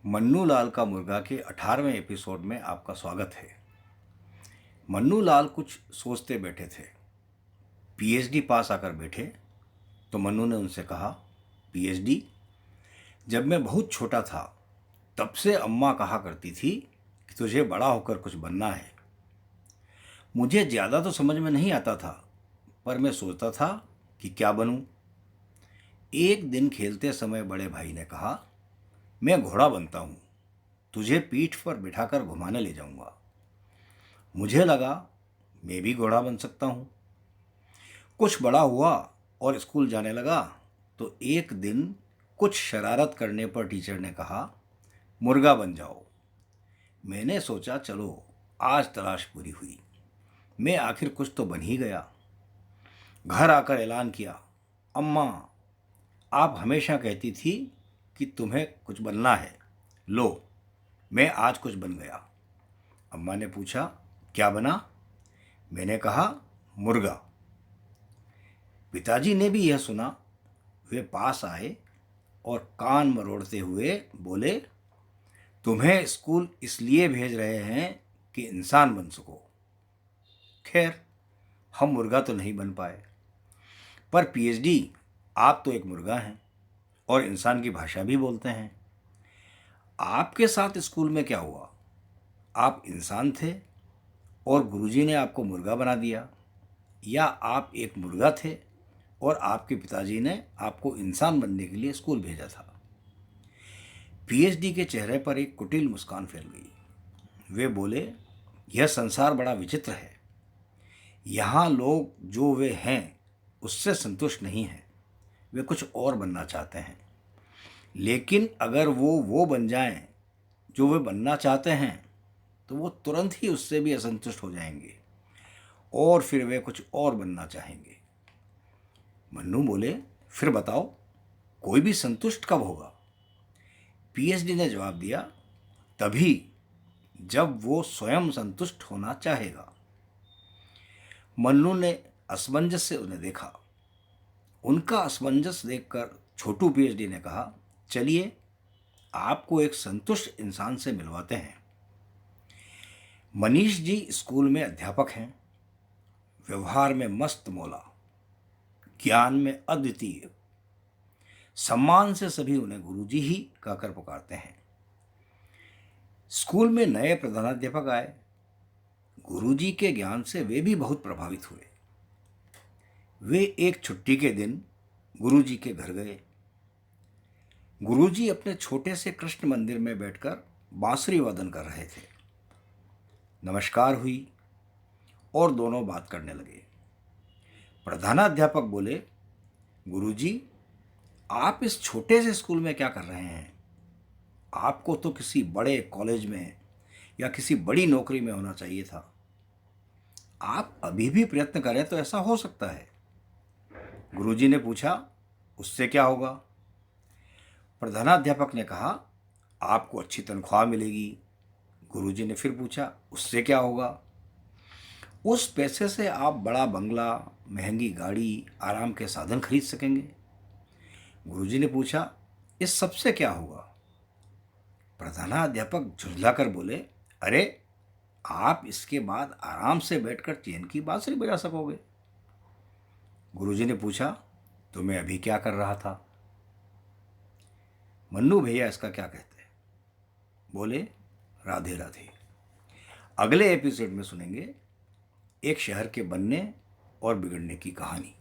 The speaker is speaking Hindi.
मन्नू लाल का मुर्गा के 18वें एपिसोड में आपका स्वागत है। मन्नू लाल कुछ सोचते बैठे थे। पीएचडी पास आकर बैठे तो मन्नू ने उनसे कहा, पीएचडी, जब मैं बहुत छोटा था तब से अम्मा कहा करती थी कि तुझे बड़ा होकर कुछ बनना है। मुझे ज़्यादा तो समझ में नहीं आता था, पर मैं सोचता था कि क्या बनूं। एक दिन खेलते समय बड़े भाई ने कहा, मैं घोड़ा बनता हूँ, तुझे पीठ पर बिठाकर घुमाने ले जाऊंगा। मुझे लगा मैं भी घोड़ा बन सकता हूँ। कुछ बड़ा हुआ और स्कूल जाने लगा तो एक दिन कुछ शरारत करने पर टीचर ने कहा, मुर्गा बन जाओ। मैंने सोचा चलो आज तलाश पूरी हुई, मैं आखिर कुछ तो बन ही गया। घर आकर ऐलान किया, अम्मा, आप हमेशा कहती थी कि तुम्हें कुछ बनना है, लो मैं आज कुछ बन गया। अम्मा ने पूछा, क्या बना? मैंने कहा, मुर्गा। पिताजी ने भी यह सुना। वे पास आए और कान मरोड़ते हुए बोले, तुम्हें स्कूल इसलिए भेज रहे हैं कि इंसान बन सको। खैर, हम मुर्गा तो नहीं बन पाए, पर पीएचडी, आप तो एक मुर्गा हैं और इंसान की भाषा भी बोलते हैं। आपके साथ स्कूल में क्या हुआ? आप इंसान थे और गुरुजी ने आपको मुर्गा बना दिया, या आप एक मुर्गा थे और आपके पिताजी ने आपको इंसान बनने के लिए स्कूल भेजा था? पीएचडी के चेहरे पर एक कुटिल मुस्कान फैल गई। वे बोले, यह संसार बड़ा विचित्र है। यहाँ लोग जो वे हैं उससे संतुष्ट नहीं हैं, वे कुछ और बनना चाहते हैं। लेकिन अगर वो बन जाएं जो वे बनना चाहते हैं तो वो तुरंत ही उससे भी असंतुष्ट हो जाएंगे और फिर वे कुछ और बनना चाहेंगे। मन्नू बोले, फिर बताओ, कोई भी संतुष्ट कब होगा? पीएचडी ने जवाब दिया, तभी जब वो स्वयं संतुष्ट होना चाहेगा। मन्नू ने असमंजस से उन्हें देखा। उनका असमंजस देखकर छोटू पीएचडी ने कहा, चलिए आपको एक संतुष्ट इंसान से मिलवाते हैं। मनीष जी स्कूल में अध्यापक हैं, व्यवहार में मस्त मौला, ज्ञान में अद्वितीय। सम्मान से सभी उन्हें गुरुजी ही कहकर पुकारते हैं। स्कूल में नए प्रधानाध्यापक आए। गुरुजी के ज्ञान से वे भी बहुत प्रभावित हुए। वे एक छुट्टी के दिन गुरुजी के घर गए। गुरुजी अपने छोटे से कृष्ण मंदिर में बैठकर बांसुरी वादन कर रहे थे। नमस्कार हुई और दोनों बात करने लगे। प्रधानाध्यापक बोले, गुरुजी, आप इस छोटे से स्कूल में क्या कर रहे हैं? आपको तो किसी बड़े कॉलेज में या किसी बड़ी नौकरी में होना चाहिए था। आप अभी भी प्रयत्न करें तो ऐसा हो सकता है। गुरुजी ने पूछा, उससे क्या होगा? प्रधानाध्यापक ने कहा, आपको अच्छी तनख्वाह मिलेगी। गुरुजी ने फिर पूछा, उससे क्या होगा? उस पैसे से आप बड़ा बंगला, महंगी गाड़ी, आराम के साधन खरीद सकेंगे। गुरुजी ने पूछा, इस सब से क्या होगा? प्रधानाध्यापक झुंझलाकर बोले, अरे, आप इसके बाद आराम से बैठकर चैन की बांसुरी बजा सकोगे। गुरुजी ने पूछा, तो मैं अभी क्या कर रहा था? मन्नू भैया इसका क्या कहते हैं? बोले, राधे राधे। अगले एपिसोड में सुनेंगे एक शहर के बनने और बिगड़ने की कहानी।